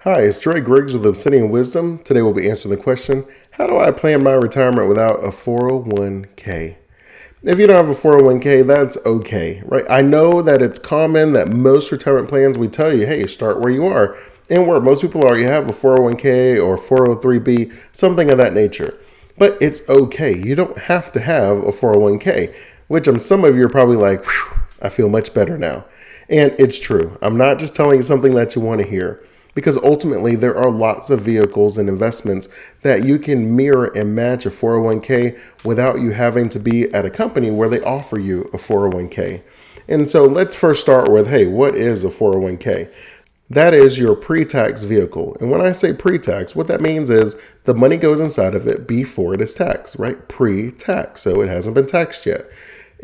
Hi, it's Dre Griggs with Obsidian Wisdom. Today we'll be answering the question, how do I plan my retirement without a 401k? If you don't have a 401k, that's okay, right? I know that it's common that most retirement plans, we tell you, hey, start where you are. And where most people are, you have a 401k or 403b, something of that nature. But it's okay. You don't have to have a 401k, which some of you are probably like, I feel much better now. And it's true. I'm not just telling you something that you want to hear. Because ultimately, there are lots of vehicles and investments that you can mirror and match a 401k without you having to be at a company where they offer you a 401k. And so let's first start with, hey, what is a 401k? That is your pre-tax vehicle. And when I say pre-tax, what that means is the money goes inside of it before it is taxed, right? Pre-tax. So it hasn't been taxed yet.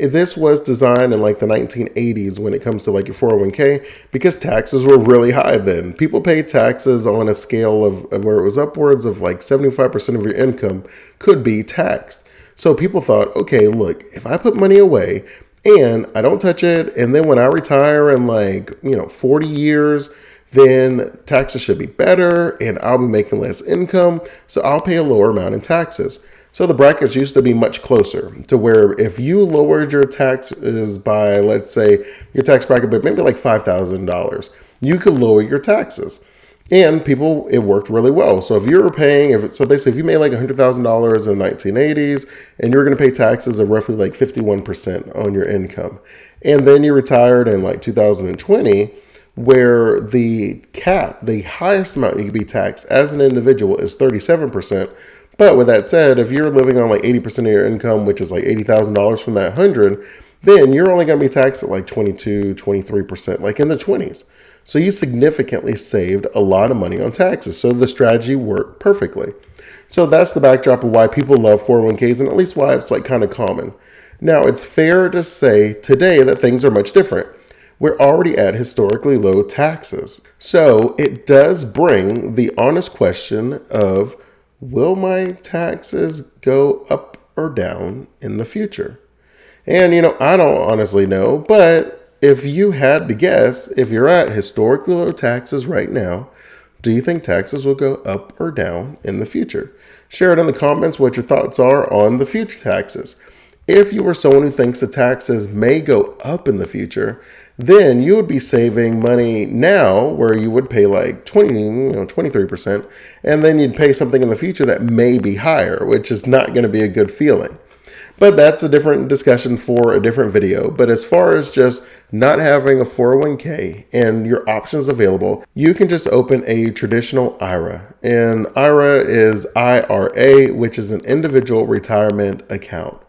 This was designed in like the 1980s when it comes to like your 401k because taxes were really high then. People paid taxes on a scale of where it was upwards of like 75% of your income could be taxed. So people thought, okay, look, if I put money away and I don't touch it, and then when I retire in 40 years, then taxes should be better and I'll be making less income. So I'll pay a lower amount in taxes. So the brackets used to be much closer to where if you lowered your taxes by, let's say, your tax bracket, but maybe like $5,000, you could lower your taxes. And it worked really well. So if you were basically if you made like $100,000 in the 1980s and you're going to pay taxes of roughly like 51% on your income, and then you retired in like 2020, where the highest amount you could be taxed as an individual is 37%. But with that said, if you're living on like 80% of your income, which is like $80,000 from that 100, then you're only going to be taxed at like 22, 23%, like in the 20s. So you significantly saved a lot of money on taxes. So the strategy worked perfectly. So that's the backdrop of why people love 401ks and at least why it's like kind of common. Now, it's fair to say today that things are much different. We're already at historically low taxes. So it does bring the honest question of, will my taxes go up or down in the future? And, I don't honestly know, but if you had to guess, if you're at historically low taxes right now, do you think taxes will go up or down in the future? Share it in the comments what your thoughts are on the future taxes. If you are someone who thinks the taxes may go up in the future, then you would be saving money now where you would pay like 23%, and then you'd pay something in the future that may be higher, which is not going to be a good feeling. But that's a different discussion for a different video. But as far as just not having a 401k and your options available, you can just open a traditional IRA. And IRA is IRA, which is an individual retirement account.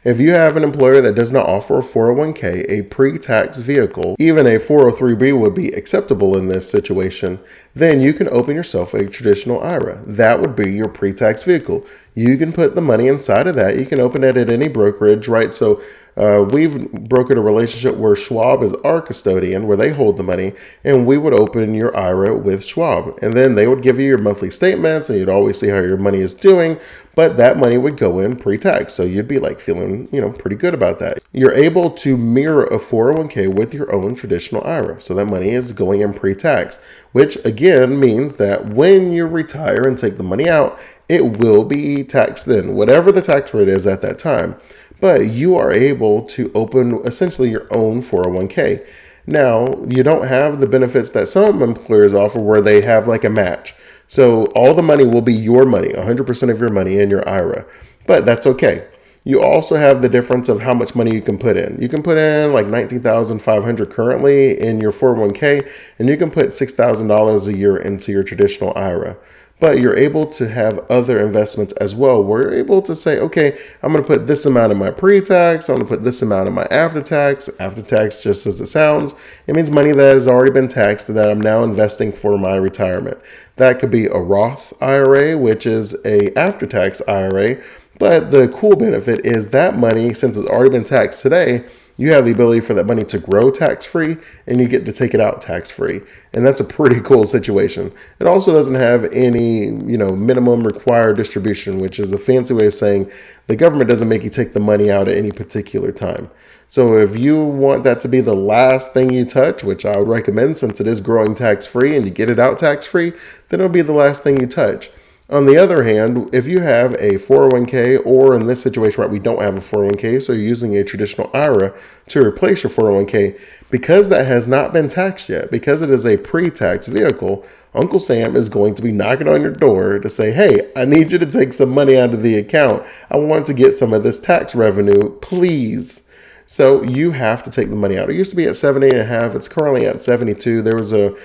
If you have an employer that does not offer a 401k, a pre-tax vehicle, even a 403b would be acceptable in this situation, then you can open yourself a traditional IRA. That would be your pre-tax vehicle. You can put the money inside of that. You can open it at any brokerage, right? So we've brokered a relationship where Schwab is our custodian, where they hold the money, and we would open your IRA with Schwab. And then they would give you your monthly statements, and you'd always see how your money is doing, but that money would go in pre-tax. So you'd be like feeling, pretty good about that. You're able to mirror a 401k with your own traditional IRA. So that money is going in pre-tax, which again means that when you retire and take the money out, it will be taxed then, whatever the tax rate is at that time. But you are able to open essentially your own 401k. Now, you don't have the benefits that some employers offer where they have like a match. So all the money will be your money, 100% of your money in your IRA. But that's okay. You also have the difference of how much money you can put in. You can put in like $19,500 currently in your 401k, and you can put $6,000 a year into your traditional IRA. But you're able to have other investments as well, where you're able to say, okay, I'm going to put this amount in my pre-tax, I'm going to put this amount in my after-tax. After-tax, just as it sounds, it means money that has already been taxed that I'm now investing for my retirement. That could be a Roth IRA, which is a after-tax IRA. But the cool benefit is that money, since it's already been taxed today, you have the ability for that money to grow tax-free, and you get to take it out tax-free. And that's a pretty cool situation. It also doesn't have any, minimum required distribution, which is a fancy way of saying the government doesn't make you take the money out at any particular time. So if you want that to be the last thing you touch, which I would recommend since it is growing tax-free and you get it out tax-free, then it'll be the last thing you touch. On the other hand, if you have a 401k, or in this situation, right, we don't have a 401k, so you're using a traditional IRA to replace your 401k, because that has not been taxed yet, because it is a pre-tax vehicle, Uncle Sam is going to be knocking on your door to say, hey, I need you to take some money out of the account. I want to get some of this tax revenue, please. So you have to take the money out. It used to be at 78.5. It's currently at 72. There was a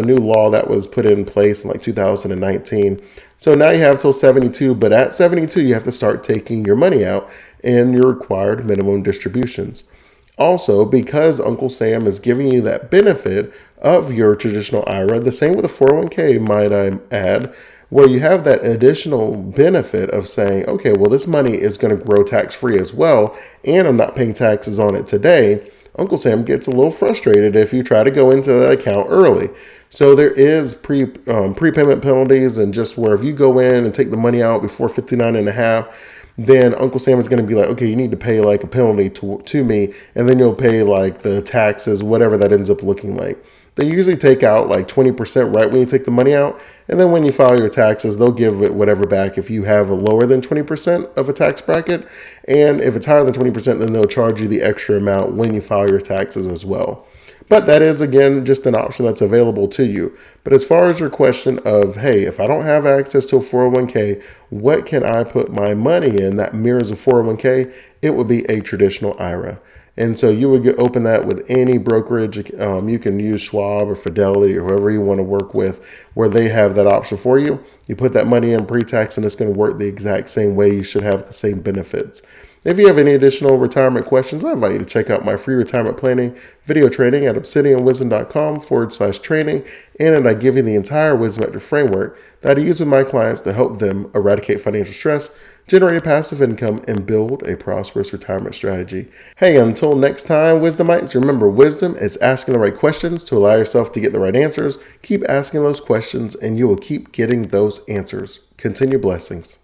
new law that was put in place in like 2019. So now you have till 72, but at 72, you have to start taking your money out in your required minimum distributions. Also, because Uncle Sam is giving you that benefit of your traditional IRA, the same with a 401k, might I add, where you have that additional benefit of saying, okay, well, this money is going to grow tax-free as well, and I'm not paying taxes on it today. Uncle Sam gets a little frustrated if you try to go into the account early. So there is prepayment penalties, and just where if you go in and take the money out before 59.5, then Uncle Sam is going to be like, okay, you need to pay like a penalty to me, and then you'll pay like the taxes, whatever that ends up looking like. They usually take out like 20% right when you take the money out. And then when you file your taxes, they'll give it whatever back if you have a lower than 20% of a tax bracket. And if it's higher than 20%, then they'll charge you the extra amount when you file your taxes as well. But that is, again, just an option that's available to you. But as far as your question of, hey, if I don't have access to a 401k, what can I put my money in that mirrors a 401k? It would be a traditional IRA. And so you would open that with any brokerage. You can use Schwab or Fidelity or whoever you want to work with, where they have that option for you. You put that money in pre-tax and it's going to work the exact same way. You should have the same benefits. If you have any additional retirement questions, I invite you to check out my free retirement planning video training at obsidianwisdom.com/training. And I give you the entire Wisdomites framework that I use with my clients to help them eradicate financial stress, generate a passive income, and build a prosperous retirement strategy. Hey, until next time, Wisdomites, remember, wisdom is asking the right questions to allow yourself to get the right answers. Keep asking those questions and you will keep getting those answers. Continue blessings.